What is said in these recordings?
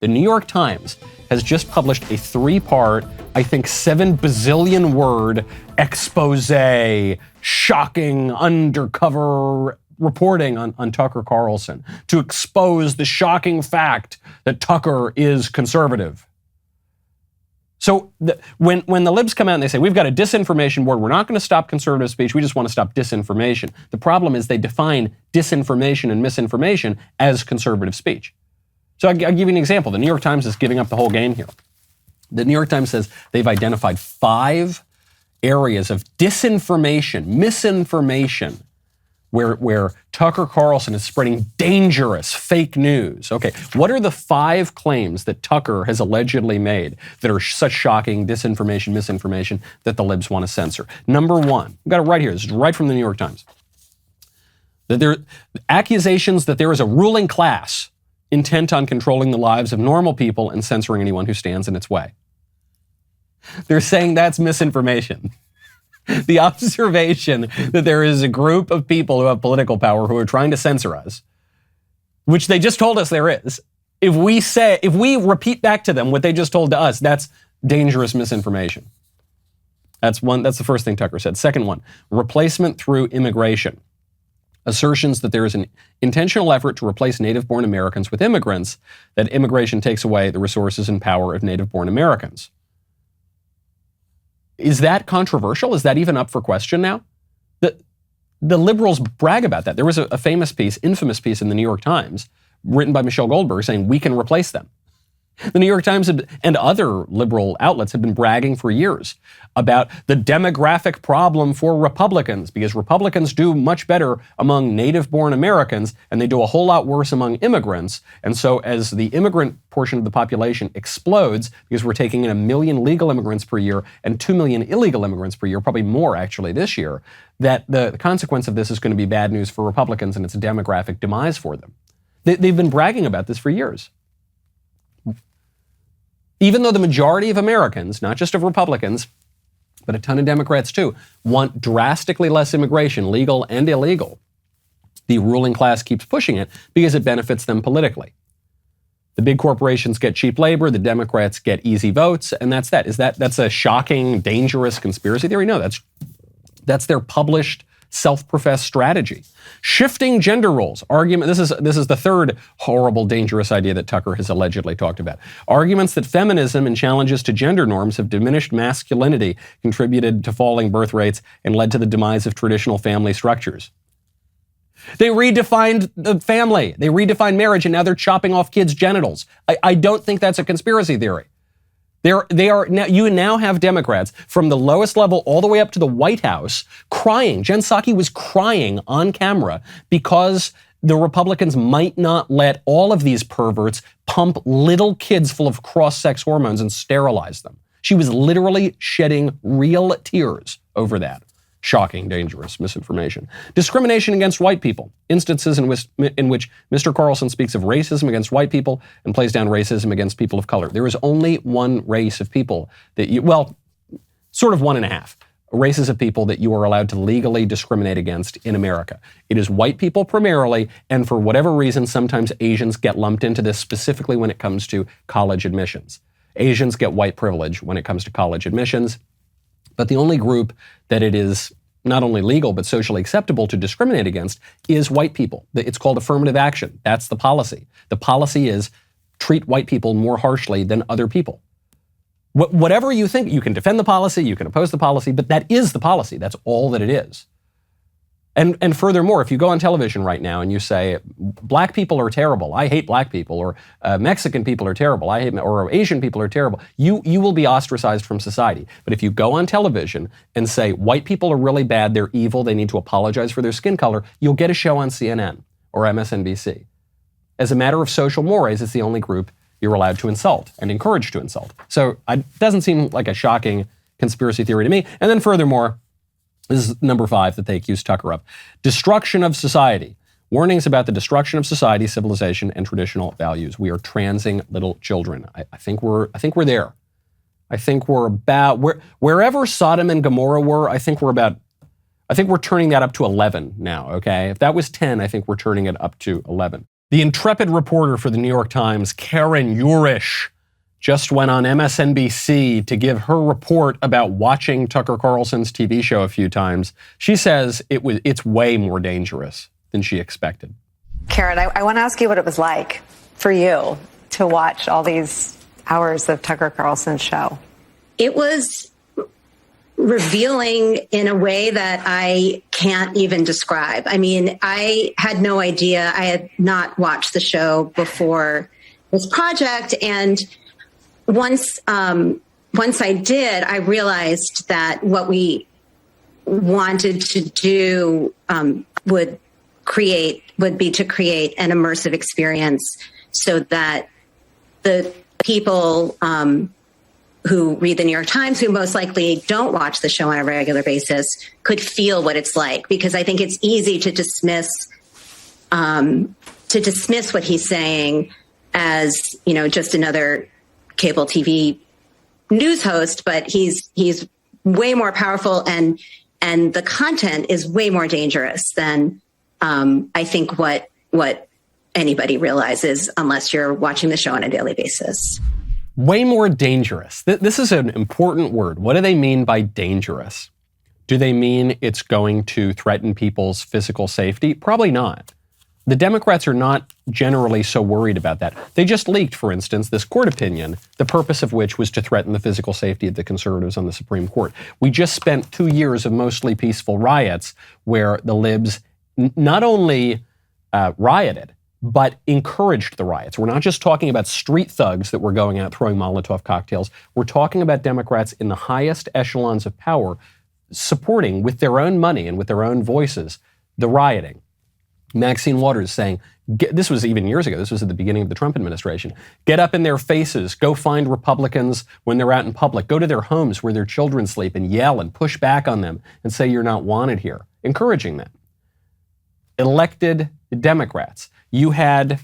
The New York Times has just published a 3-part, I think 7 bazillion word expose, shocking undercover reporting on Tucker Carlson to expose the shocking fact that Tucker is conservative. So when the libs come out and they say, we've got a disinformation board, we're not going to stop conservative speech, we just want to stop disinformation. The problem is they define disinformation and misinformation as conservative speech. So I'll give you an example. The New York Times is giving up the whole game here. The New York Times says they've identified 5 areas of disinformation, misinformation, where Tucker Carlson is spreading dangerous fake news. Okay, what are the 5 claims that Tucker has allegedly made that are such shocking disinformation, misinformation that the libs want to censor? Number 1, I've got it right here. This is right from the New York Times. That there accusations that there is a ruling class intent on controlling the lives of normal people and censoring anyone who stands in its way. They're saying that's misinformation. The observation that there is a group of people who have political power who are trying to censor us, which they just told us there is. If we repeat back to them what they just told to us, that's dangerous misinformation. That's the first thing Tucker said. Second one, replacement through immigration. Assertions that there is an intentional effort to replace native-born Americans with immigrants, that immigration takes away the resources and power of native-born Americans. Is that controversial? Is that even up for question now? The liberals brag about that. There was a famous piece, infamous piece in the New York Times, written by Michelle Goldberg, saying we can replace them. The New York Times and other liberal outlets have been bragging for years about the demographic problem for Republicans, because Republicans do much better among native-born Americans, and they do a whole lot worse among immigrants. And so as the immigrant portion of the population explodes, because we're taking in 1 million legal immigrants per year and 2 million illegal immigrants per year, probably more actually this year, that the consequence of this is going to be bad news for Republicans and it's a demographic demise for them. They've been bragging about this for years. Even though the majority of Americans, not just of Republicans, but a ton of Democrats too, want drastically less immigration, legal and illegal, the ruling class keeps pushing it because it benefits them politically. The big corporations get cheap labor, the Democrats get easy votes, and that's that. That's a shocking, dangerous conspiracy theory? No, that's their published, self-professed strategy. Shifting gender roles. Argument. This is the third horrible, dangerous idea that Tucker has allegedly talked about. Arguments that feminism and challenges to gender norms have diminished masculinity, contributed to falling birth rates, and led to the demise of traditional family structures. They redefined the family. They redefined marriage, and now they're chopping off kids' genitals. I don't think that's a conspiracy theory. You now have Democrats from the lowest level all the way up to the White House crying. Jen Psaki was crying on camera because the Republicans might not let all of these perverts pump little kids full of cross-sex hormones and sterilize them. She was literally shedding real tears over that. Shocking, dangerous misinformation. Discrimination against white people. Instances in which Mr. Carlson speaks of racism against white people and plays down racism against people of color. There is only one race of people that sort of 1.5 races of people that you are allowed to legally discriminate against in America. It is white people primarily, and for whatever reason, sometimes Asians get lumped into this, specifically when it comes to college admissions. Asians get white privilege when it comes to college admissions. But the only group that it is not only legal but socially acceptable to discriminate against is white people. It's called affirmative action. That's the policy. The policy is treat white people more harshly than other people. Whatever you think, you can defend the policy, you can oppose the policy, but that is the policy. That's all that it is. And furthermore, if you go on television right now and you say, black people are terrible, I hate black people, or Mexican people are terrible, or Asian people are terrible, you will be ostracized from society. But if you go on television and say, white people are really bad, they're evil, they need to apologize for their skin color, you'll get a show on CNN or MSNBC. As a matter of social mores, it's the only group you're allowed to insult and encouraged to insult. So it doesn't seem like a shocking conspiracy theory to me. And then furthermore, this is number 5 that they accuse Tucker of. Destruction of society. Warnings about the destruction of society, civilization, and traditional values. We are transing little children. I think we're there. I think we're about wherever Sodom and Gomorrah were. I think we're turning that up to 11 now. Okay, if that was 10, I think we're turning it up to 11. The intrepid reporter for the New York Times, Karen Urish, just went on MSNBC to give her report about watching Tucker Carlson's TV show a few times. She says it's way more dangerous than she expected. Karen, I want to ask you what it was like for you to watch all these hours of Tucker Carlson's show. It was revealing in a way that I can't even describe. I mean, I had no idea. I had not watched the show before this project. And once I did, I realized that what we wanted to do would be to create an immersive experience so that the people who read the New York Times, who most likely don't watch the show on a regular basis, could feel what it's like. Because I think it's easy to dismiss what he's saying as, just another cable TV news host. But he's way more powerful, and the content is way more dangerous than I think what anybody realizes unless you're watching the show on a daily basis. Way more dangerous. This is an important word. What do they mean by dangerous? Do they mean it's going to threaten people's physical safety? Probably not. The Democrats are not generally so worried about that. They just leaked, for instance, this court opinion, the purpose of which was to threaten the physical safety of the conservatives on the Supreme Court. We just spent 2 years of mostly peaceful riots where the libs not only rioted, but encouraged the riots. We're not just talking about street thugs that were going out throwing Molotov cocktails. We're talking about Democrats in the highest echelons of power supporting, with their own money and with their own voices, the rioting. Maxine Waters saying, this was even years ago, this was at the beginning of the Trump administration, get up in their faces, go find Republicans when they're out in public, go to their homes where their children sleep and yell and push back on them and say you're not wanted here, encouraging them. Elected Democrats. You had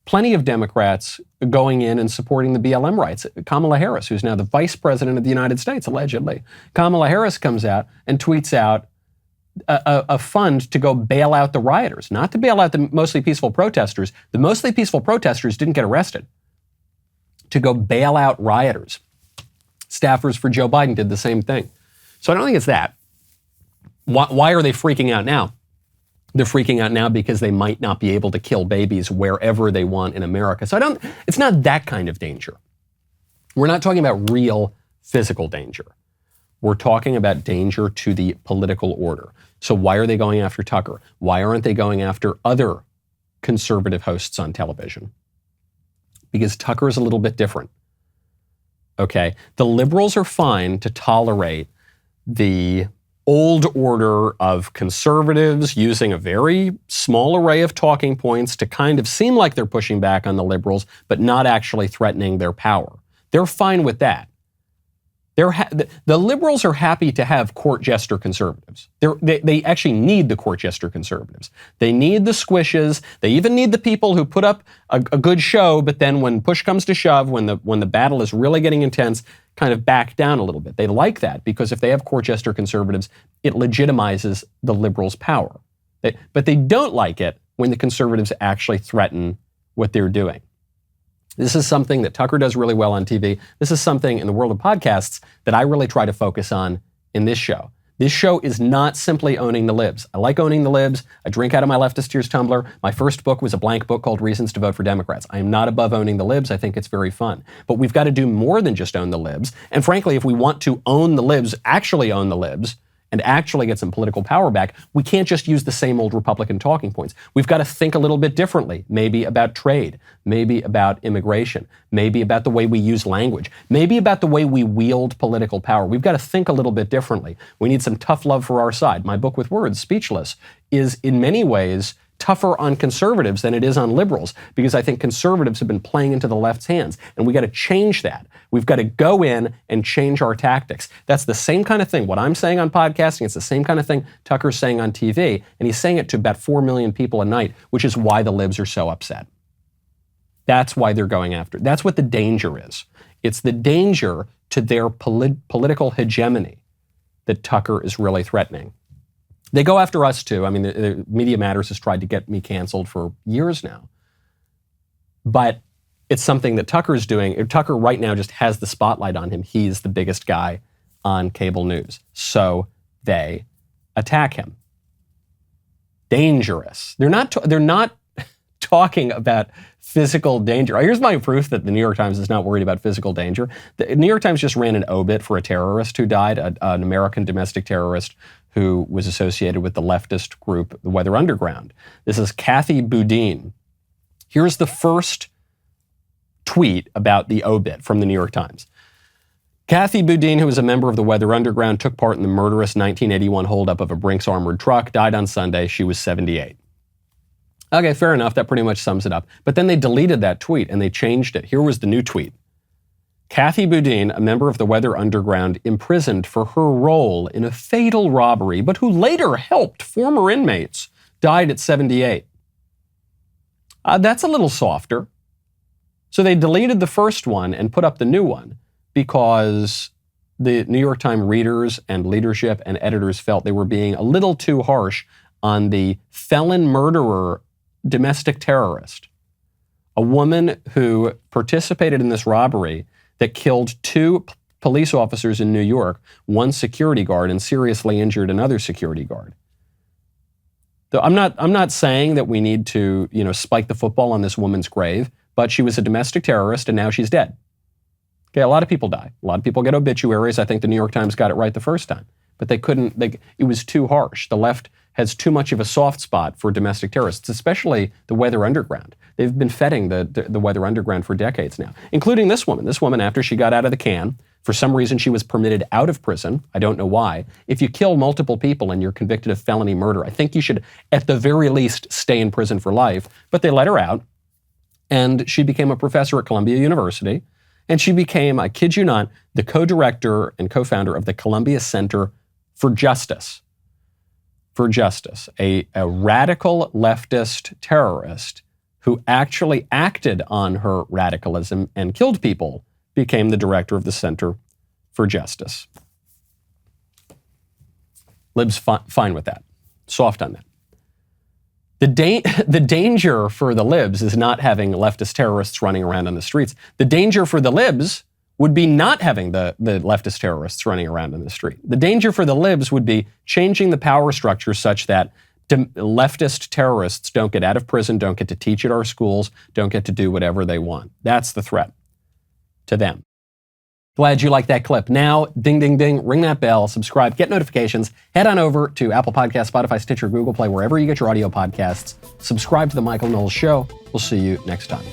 plenty of Democrats going in and supporting the BLM rights. Kamala Harris, who's now the vice president of the United States, allegedly. Kamala Harris comes out and tweets out a fund to go bail out the rioters, not to bail out the mostly peaceful protesters. The mostly peaceful protesters didn't get arrested. To go bail out rioters. Staffers for Joe Biden did the same thing. So I don't think it's that. Why are they freaking out now? They're freaking out now because they might not be able to kill babies wherever they want in America. So it's not that kind of danger. We're not talking about real physical danger. We're talking about danger to the political order. So why are they going after Tucker? Why aren't they going after other conservative hosts on television? Because Tucker is a little bit different. Okay? The liberals are fine to tolerate the old order of conservatives using a very small array of talking points to kind of seem like they're pushing back on the liberals, but not actually threatening their power. They're fine with that. The liberals are happy to have court jester conservatives. They actually need the court jester conservatives. They need the squishes. They even need the people who put up a good show, but then when push comes to shove, when the battle is really getting intense, kind of back down a little bit. They like that because if they have court jester conservatives, it legitimizes the liberals' power. But they don't like it when the conservatives actually threaten what they're doing. This is something that Tucker does really well on TV. This is something in the world of podcasts that I really try to focus on in this show. This show is not simply owning the libs. I like owning the libs. I drink out of my leftist tears tumbler. My first book was a blank book called Reasons to Vote for Democrats. I am not above owning the libs. I think it's very fun. But we've got to do more than just own the libs. And frankly, if we want to own the libs, actually own the libs, and actually get some political power back, we can't just use the same old Republican talking points. We've got to think a little bit differently, maybe about trade, maybe about immigration, maybe about the way we use language, maybe about the way we wield political power. We've got to think a little bit differently. We need some tough love for our side. My book with words, Speechless, is in many ways tougher on conservatives than it is on liberals, because I think conservatives have been playing into the left's hands, and we got to change that. We've got to go in and change our tactics. That's the same kind of thing. What I'm saying on podcasting, it's the same kind of thing Tucker's saying on TV, and he's saying it to about 4 million people a night, which is why the libs are so upset. That's why they're going after. That's what the danger is. It's the danger to their political hegemony that Tucker is really threatening. They go after us too. I mean, the Media Matters has tried to get me canceled for years now. But it's something that Tucker's doing. Tucker right now just has the spotlight on him. He's the biggest guy on cable news. So they attack him. Dangerous. They're not talking about physical danger. Here's my proof that the New York Times is not worried about physical danger. The New York Times just ran an obit for a terrorist who died, an American domestic terrorist who was associated with the leftist group, the Weather Underground. This is Kathy Boudin. Here's the first tweet about the obit from the New York Times. Kathy Boudin, who was a member of the Weather Underground, took part in the murderous 1981 holdup of a Brinks armored truck, died on Sunday. She was 78. Okay, fair enough. That pretty much sums it up. But then they deleted that tweet and they changed it. Here was the new tweet. Kathy Boudin, a member of the Weather Underground, imprisoned for her role in a fatal robbery, but who later helped former inmates, died at 78. That's a little softer. So they deleted the first one and put up the new one because the New York Times readers and leadership and editors felt they were being a little too harsh on the felon murderer domestic terrorist, a woman who participated in this robbery that killed 2 police officers in New York, 1 security guard, and seriously injured another security guard. So I'm not saying that we need to, spike the football on this woman's grave, but she was a domestic terrorist and now she's dead. Okay, a lot of people die. A lot of people get obituaries. I think the New York Times got it right the first time, but it was too harsh. The left has too much of a soft spot for domestic terrorists, especially the Weather Underground. They've been feting the Weather Underground for decades now, including this woman. This woman, after she got out of the can, for some reason she was permitted out of prison. I don't know why. If you kill multiple people and you're convicted of felony murder, I think you should, at the very least, stay in prison for life. But they let her out, and she became a professor at Columbia University, and she became, I kid you not, the co-director and co-founder of the Columbia Center for Justice. A radical leftist terrorist who actually acted on her radicalism and killed people became the director of the Center for Justice. Libs fine with that. Soft on that. The danger for the libs is not having leftist terrorists running around on the streets. The danger for the libs would be not having the leftist terrorists running around in the street. The danger for the libs would be changing the power structure such that leftist terrorists don't get out of prison, don't get to teach at our schools, don't get to do whatever they want. That's the threat to them. Glad you liked that clip. Now, ding, ding, ding, ring that bell, subscribe, get notifications, head on over to Apple Podcasts, Spotify, Stitcher, Google Play, wherever you get your audio podcasts. Subscribe to The Michael Knowles Show. We'll see you next time.